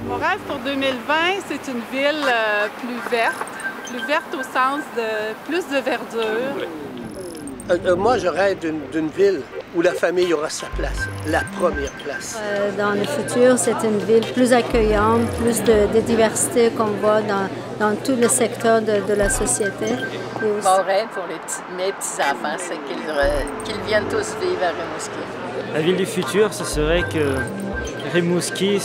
Montréal pour 2020, c'est une ville plus verte au sens de plus de verdure. Moi, je rêve d'une ville où la famille aura sa place, la première place. Dans le futur, c'est une ville plus accueillante, plus de diversité qu'on voit dans tout le secteur de la société. Mon rêve pour mes petits-enfants, c'est qu'ils viennent tous vivre à Rimouski. La ville du futur, ce serait que Rimouski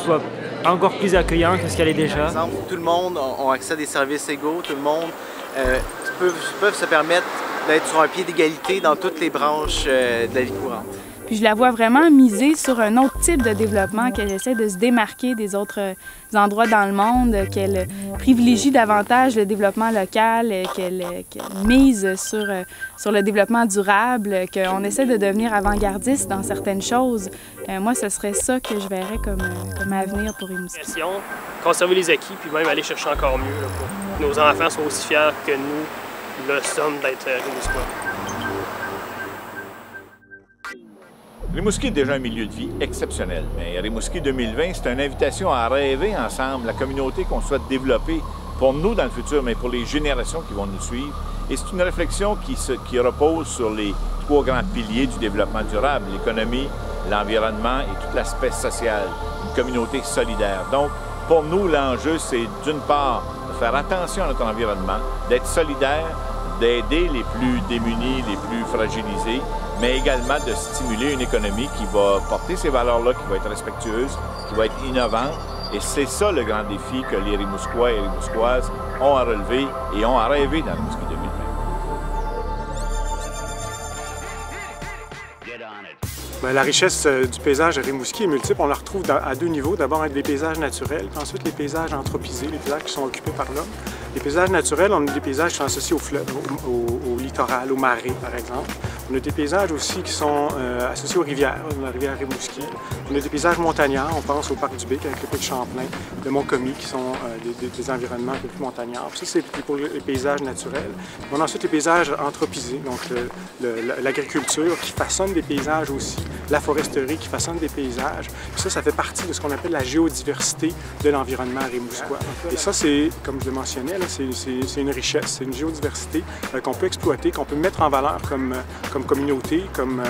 soit encore plus accueillant que ce qu'elle est déjà. Par exemple, tout le monde a accès à des services égaux, tout le monde peut se permettre d'être sur un pied d'égalité dans toutes les branches de la vie courante. Puis je la vois vraiment miser sur un autre type de développement, qu'elle essaie de se démarquer des autres endroits dans le monde, qu'elle privilégie davantage le développement local, qu'elle mise sur le développement durable, qu'on essaie de devenir avant-gardiste dans certaines choses. Moi, ce serait ça que je verrais comme avenir pour Rimouski. Conserver les acquis, puis même aller chercher encore mieux, là, pour que nos enfants soient aussi fiers que nous le sommes d'être Rimouskois. Rimouski est déjà un milieu de vie exceptionnel, mais Rimouski 2020, c'est une invitation à rêver ensemble la communauté qu'on souhaite développer pour nous dans le futur, mais pour les générations qui vont nous suivre. Et c'est une réflexion qui repose sur les trois grands piliers du développement durable, l'économie, l'environnement et tout l'aspect social, une communauté solidaire. Donc, pour nous, l'enjeu, c'est d'une part de faire attention à notre environnement, d'être solidaire, d'aider les plus démunis, les plus fragilisés, mais également de stimuler une économie qui va porter ces valeurs-là, qui va être respectueuse, qui va être innovante. Et c'est ça le grand défi que les Rimouskois et les Rimouskoises ont à relever et ont à rêver dans Rimouski 2020. Bien, la richesse du paysage à Rimouski est multiple. On la retrouve à deux niveaux. D'abord avec des paysages naturels, puis ensuite les paysages anthropisés, les paysages qui sont occupés par l'homme. Les paysages naturels, on a des paysages qui sont associés au fleuve, au littoral, aux marées, par exemple. On a des paysages aussi qui sont associés aux rivières, la rivière Rimouski. On a des paysages montagnards, on pense au parc du Bec avec le pic Champlain, le Mont-Commis, qui sont des environnements un peu plus montagnards. Ça, c'est pour les paysages naturels. On a ensuite les paysages anthropisés, donc l'agriculture qui façonne des paysages aussi, la foresterie qui façonne des paysages. Puis ça fait partie de ce qu'on appelle la géodiversité de l'environnement rimouskois. Et ça, c'est, comme je le mentionnais, c'est une richesse, c'est une géodiversité qu'on peut exploiter, qu'on peut mettre en valeur comme communauté, comme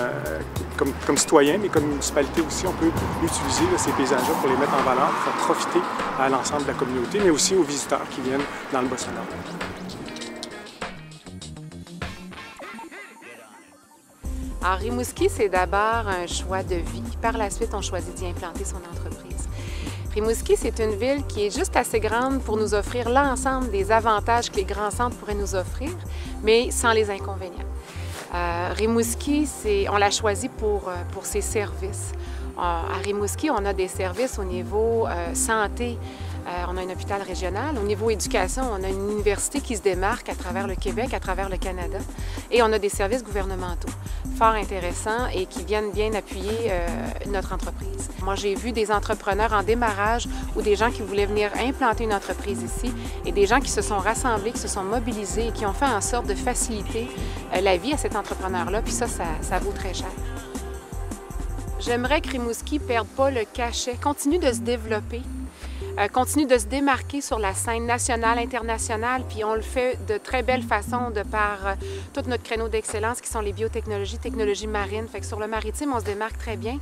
citoyen, mais comme municipalité aussi. On peut utiliser ces paysages-là pour les mettre en valeur, pour faire profiter à l'ensemble de la communauté, mais aussi aux visiteurs qui viennent dans le Bas-Saint-Laurent. Alors, Rimouski, c'est d'abord un choix de vie. Par la suite, on choisit d'y implanter son entreprise. Rimouski, c'est une ville qui est juste assez grande pour nous offrir l'ensemble des avantages que les grands centres pourraient nous offrir, mais sans les inconvénients. Rimouski, on l'a choisi pour ses services. À Rimouski, on a des services au niveau santé. On a un hôpital régional. Au niveau éducation, on a une université qui se démarque à travers le Québec, à travers le Canada. Et on a des services gouvernementaux fort intéressants et qui viennent bien appuyer notre entreprise. Moi, j'ai vu des entrepreneurs en démarrage ou des gens qui voulaient venir implanter une entreprise ici et des gens qui se sont rassemblés, qui se sont mobilisés et qui ont fait en sorte de faciliter la vie à cet entrepreneur-là. Puis ça vaut très cher. J'aimerais que Rimouski ne perde pas le cachet, continue de se développer. Continue de se démarquer sur la scène nationale, internationale, puis on le fait de très belle façon de par tout notre créneau d'excellence qui sont les biotechnologies, technologies marines. Fait que sur le maritime, on se démarque très bien,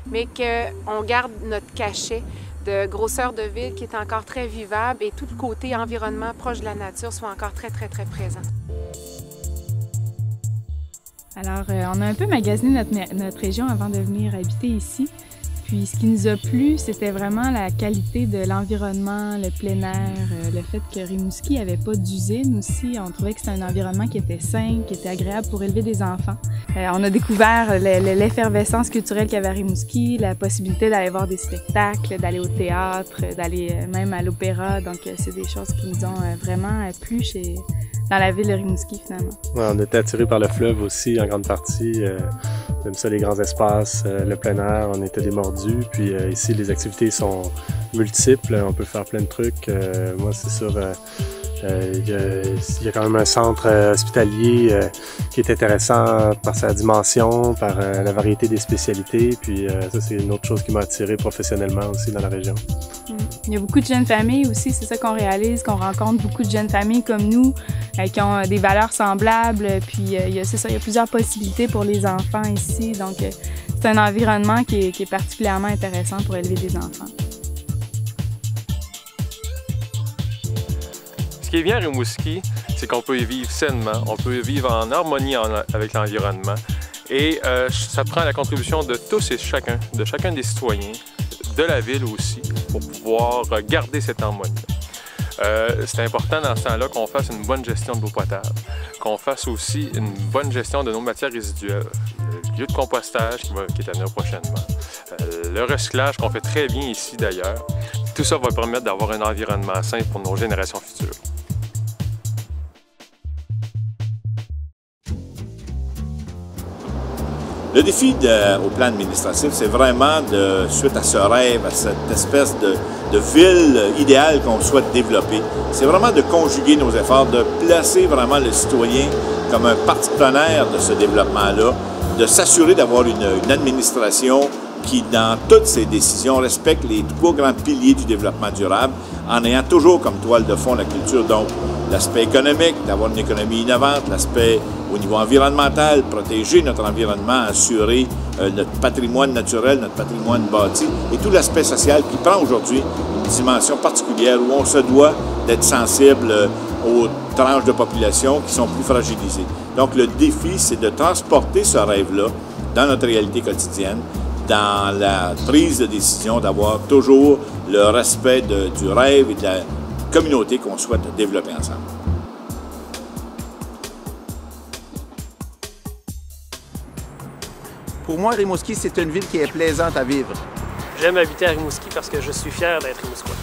mais qu'on garde notre cachet de grosseur de ville qui est encore très vivable et tout le côté environnement proche de la nature soit encore très, très, très présent. Alors, on a un peu magasiné notre région avant de venir habiter ici. Puis ce qui nous a plu, c'était vraiment la qualité de l'environnement, le plein air, le fait que Rimouski n'avait pas d'usine aussi. On trouvait que c'était un environnement qui était sain, qui était agréable pour élever des enfants. On a découvert l'effervescence culturelle qu'il y avait à Rimouski, la possibilité d'aller voir des spectacles, d'aller au théâtre, d'aller même à l'opéra. Donc c'est des choses qui nous ont vraiment plu dans la ville de Rimouski finalement. Ouais, on était attirés par le fleuve aussi en grande partie. J'aime ça, les grands espaces, le plein air, on était démordus. Puis ici, les activités sont multiples, on peut faire plein de trucs. Moi, c'est sûr, il y a quand même un centre hospitalier qui est intéressant par sa dimension, par la variété des spécialités. Puis ça, c'est une autre chose qui m'a attiré professionnellement aussi dans la région. Il y a beaucoup de jeunes familles aussi, c'est ça qu'on réalise, qu'on rencontre beaucoup de jeunes familles comme nous qui ont des valeurs semblables. Puis c'est ça, il y a plusieurs possibilités pour les enfants ici. Donc c'est un environnement qui est particulièrement intéressant pour élever des enfants. Ce qui est bien à Rimouski, c'est qu'on peut y vivre sainement, on peut y vivre en harmonie avec l'environnement. Et ça prend la contribution de tous et chacun, de chacun des citoyens, de la ville aussi, pour pouvoir garder cette harmonie. C'est important dans ce temps-là qu'on fasse une bonne gestion de l'eau potable, qu'on fasse aussi une bonne gestion de nos matières résiduelles, le lieu de compostage qui est à venir prochainement, le recyclage qu'on fait très bien ici d'ailleurs. Tout ça va permettre d'avoir un environnement sain pour nos générations futures. Le défi au plan administratif, c'est vraiment, suite à ce rêve, à cette espèce de ville idéale qu'on souhaite développer, c'est vraiment de conjuguer nos efforts, de placer vraiment le citoyen comme un partenaire de ce développement-là, de s'assurer d'avoir une administration qui, dans toutes ses décisions, respecte les 3 grands piliers du développement durable, en ayant toujours comme toile de fond la culture, donc l'aspect économique, d'avoir une économie innovante, l'aspect au niveau environnemental, protéger notre environnement, assurer notre patrimoine naturel, notre patrimoine bâti, et tout l'aspect social qui prend aujourd'hui une dimension particulière où on se doit d'être sensible aux tranches de population qui sont plus fragilisées. Donc le défi, c'est de transporter ce rêve-là dans notre réalité quotidienne, dans la prise de décision, d'avoir toujours le respect du rêve et de la communauté qu'on souhaite développer ensemble. Pour moi, Rimouski, c'est une ville qui est plaisante à vivre. J'aime habiter à Rimouski parce que je suis fier d'être rimouskois.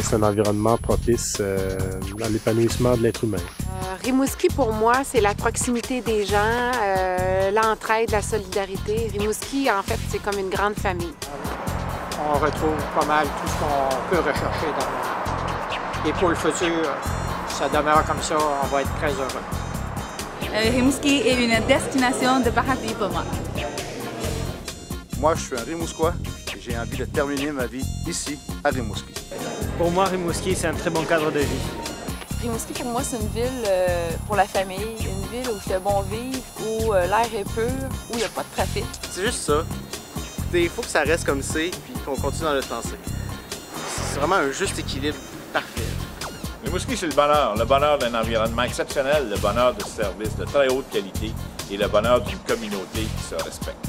C'est un environnement propice à l'épanouissement de l'être humain. Rimouski, pour moi, c'est la proximité des gens, l'entraide, la solidarité. Rimouski, en fait, c'est comme une grande famille. On retrouve pas mal tout ce qu'on peut rechercher dans le monde. Et pour le futur, ça demeure comme ça, on va être très heureux. Rimouski est une destination de paradis pour moi. Moi, je suis un Rimouskois et j'ai envie de terminer ma vie ici, à Rimouski. Pour moi, Rimouski, c'est un très bon cadre de vie. Rimouski, pour moi, c'est une ville pour la famille, une ville où il fait bon vivre, où l'air est pur, où il n'y a pas de trafic. C'est juste ça. Il faut que ça reste comme c'est, puis qu'on continue dans notre lancée. C'est vraiment un juste équilibre parfait. Rimouski, c'est le bonheur d'un environnement exceptionnel, le bonheur de services de très haute qualité et le bonheur d'une communauté qui se respecte.